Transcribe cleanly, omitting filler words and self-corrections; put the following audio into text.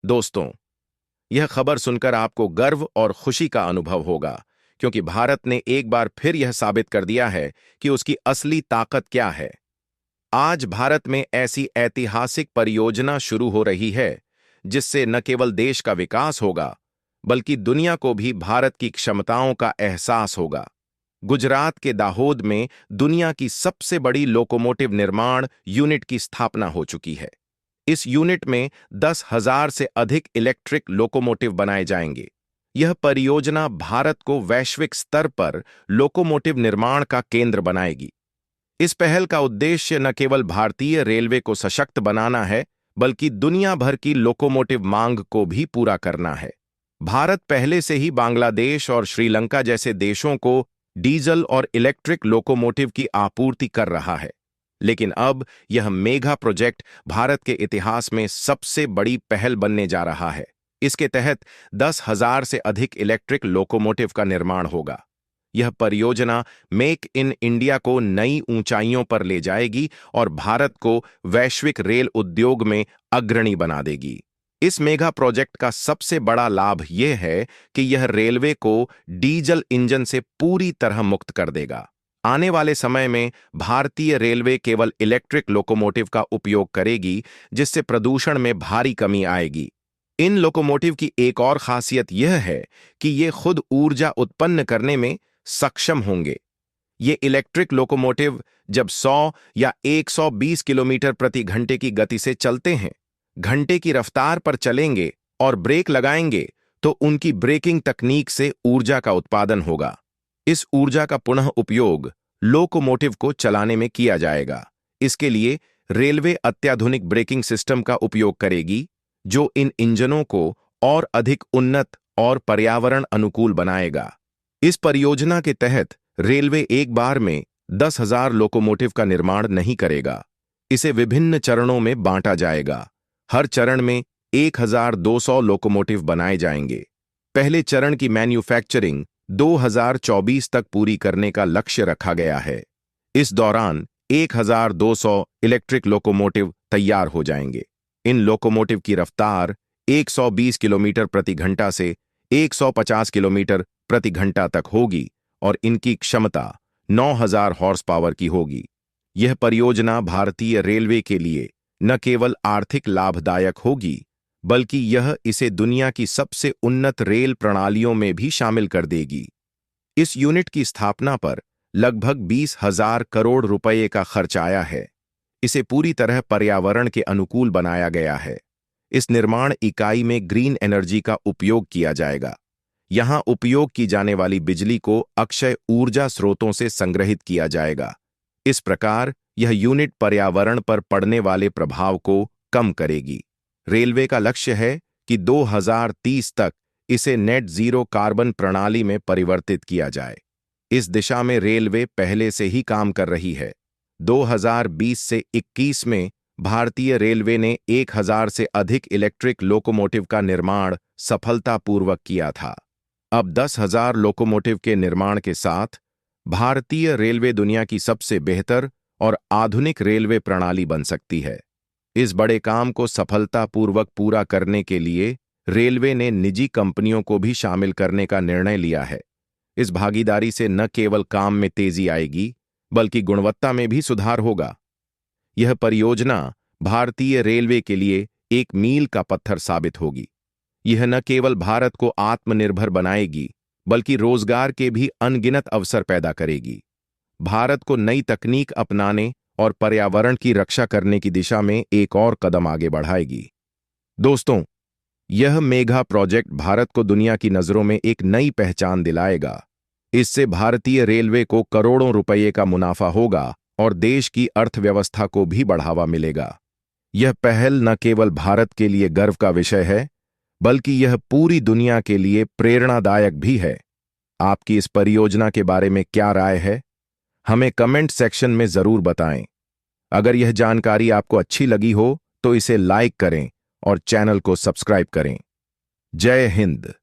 दोस्तों, यह खबर सुनकर आपको गर्व और खुशी का अनुभव होगा, क्योंकि भारत ने एक बार फिर यह साबित कर दिया है कि उसकी असली ताकत क्या है। आज भारत में ऐसी ऐतिहासिक परियोजना शुरू हो रही है, जिससे न केवल देश का विकास होगा, बल्कि दुनिया को भी भारत की क्षमताओं का एहसास होगा। गुजरात के दाहोद में दुनिया की सबसे बड़ी लोकोमोटिव निर्माण यूनिट की स्थापना हो चुकी है। इस यूनिट में 10,000 से अधिक इलेक्ट्रिक लोकोमोटिव बनाए जाएंगे। यह परियोजना भारत को वैश्विक स्तर पर लोकोमोटिव निर्माण का केंद्र बनाएगी। इस पहल का उद्देश्य न केवल भारतीय रेलवे को सशक्त बनाना है, बल्कि दुनिया भर की लोकोमोटिव मांग को भी पूरा करना है। भारत पहले से ही बांग्लादेश और श्रीलंका जैसे देशों को डीजल और इलेक्ट्रिक लोकोमोटिव की आपूर्ति कर रहा है, लेकिन अब यह मेगा प्रोजेक्ट भारत के इतिहास में सबसे बड़ी पहल बनने जा रहा है। इसके तहत 10,000 से अधिक इलेक्ट्रिक लोकोमोटिव का निर्माण होगा। यह परियोजना मेक इन इंडिया को नई ऊंचाइयों पर ले जाएगी और भारत को वैश्विक रेल उद्योग में अग्रणी बना देगी। इस मेगा प्रोजेक्ट का सबसे बड़ा लाभ यह है कि यह रेलवे को डीजल इंजन से पूरी तरह मुक्त कर देगा। आने वाले समय में भारतीय रेलवे केवल इलेक्ट्रिक लोकोमोटिव का उपयोग करेगी, जिससे प्रदूषण में भारी कमी आएगी। इन लोकोमोटिव की एक और खासियत यह है कि ये खुद ऊर्जा उत्पन्न करने में सक्षम होंगे। ये इलेक्ट्रिक लोकोमोटिव जब 100 या 120 किलोमीटर प्रति घंटे की गति से चलते हैं, घंटे की रफ्तार पर चलेंगे और ब्रेक लगाएंगे, तो उनकी ब्रेकिंग तकनीक से ऊर्जा का उत्पादन होगा। इस ऊर्जा का पुनः उपयोग लोकोमोटिव को चलाने में किया जाएगा। इसके लिए रेलवे अत्याधुनिक ब्रेकिंग सिस्टम का उपयोग करेगी, जो इन इंजनों को और अधिक उन्नत और पर्यावरण अनुकूल बनाएगा। इस परियोजना के तहत रेलवे एक बार में 10,000 लोकोमोटिव का निर्माण नहीं करेगा। इसे विभिन्न चरणों में बांटा जाएगा। हर चरण में 1,200 लोकोमोटिव बनाए जाएंगे। पहले चरण की मैन्युफैक्चरिंग 2024 तक पूरी करने का लक्ष्य रखा गया है। इस दौरान 1,200 इलेक्ट्रिक लोकोमोटिव तैयार हो जाएंगे। इन लोकोमोटिव की रफ्तार 120 किलोमीटर प्रति घंटा से 150 किलोमीटर प्रति घंटा तक होगी और इनकी क्षमता 9,000 हॉर्स पावर की होगी। यह परियोजना भारतीय रेलवे के लिए न केवल आर्थिक लाभदायक होगी, बल्कि यह इसे दुनिया की सबसे उन्नत रेल प्रणालियों में भी शामिल कर देगी। इस यूनिट की स्थापना पर लगभग 20,000 करोड़ रुपए का खर्च आया है। इसे पूरी तरह पर्यावरण के अनुकूल बनाया गया है। इस निर्माण इकाई में ग्रीन एनर्जी का उपयोग किया जाएगा। यहां उपयोग की जाने वाली बिजली को अक्षय ऊर्जा स्रोतों से संग्रहित किया जाएगा। इस प्रकार यह यूनिट पर्यावरण पर पड़ने वाले प्रभाव को कम करेगी। रेलवे का लक्ष्य है कि 2030 तक इसे नेट जीरो कार्बन प्रणाली में परिवर्तित किया जाए। इस दिशा में रेलवे पहले से ही काम कर रही है। 2020 से 21 में भारतीय रेलवे ने 1,000 से अधिक इलेक्ट्रिक लोकोमोटिव का निर्माण सफलतापूर्वक किया था। अब 10,000 लोकोमोटिव के निर्माण के साथ भारतीय रेलवे दुनिया की सबसे बेहतर और आधुनिक रेलवे प्रणाली बन सकती है। इस बड़े काम को सफलतापूर्वक पूरा करने के लिए रेलवे ने निजी कंपनियों को भी शामिल करने का निर्णय लिया है। इस भागीदारी से न केवल काम में तेजी आएगी, बल्कि गुणवत्ता में भी सुधार होगा। यह परियोजना भारतीय रेलवे के लिए एक मील का पत्थर साबित होगी। यह न केवल भारत को आत्मनिर्भर बनाएगी, बल्कि रोजगार के भी अनगिनत अवसर पैदा करेगी। भारत को नई तकनीक अपनाने और पर्यावरण की रक्षा करने की दिशा में एक और कदम आगे बढ़ाएगी। दोस्तों, यह मेगा प्रोजेक्ट भारत को दुनिया की नजरों में एक नई पहचान दिलाएगा। इससे भारतीय रेलवे को करोड़ों रुपए का मुनाफा होगा और देश की अर्थव्यवस्था को भी बढ़ावा मिलेगा। यह पहल न केवल भारत के लिए गर्व का विषय है, बल्कि यह पूरी दुनिया के लिए प्रेरणादायक भी है। आपकी इस परियोजना के बारे में क्या राय है? हमें कमेंट सेक्शन में जरूर बताएं। अगर यह जानकारी आपको अच्छी लगी हो तो इसे लाइक करें और चैनल को सब्सक्राइब करें। जय हिंद।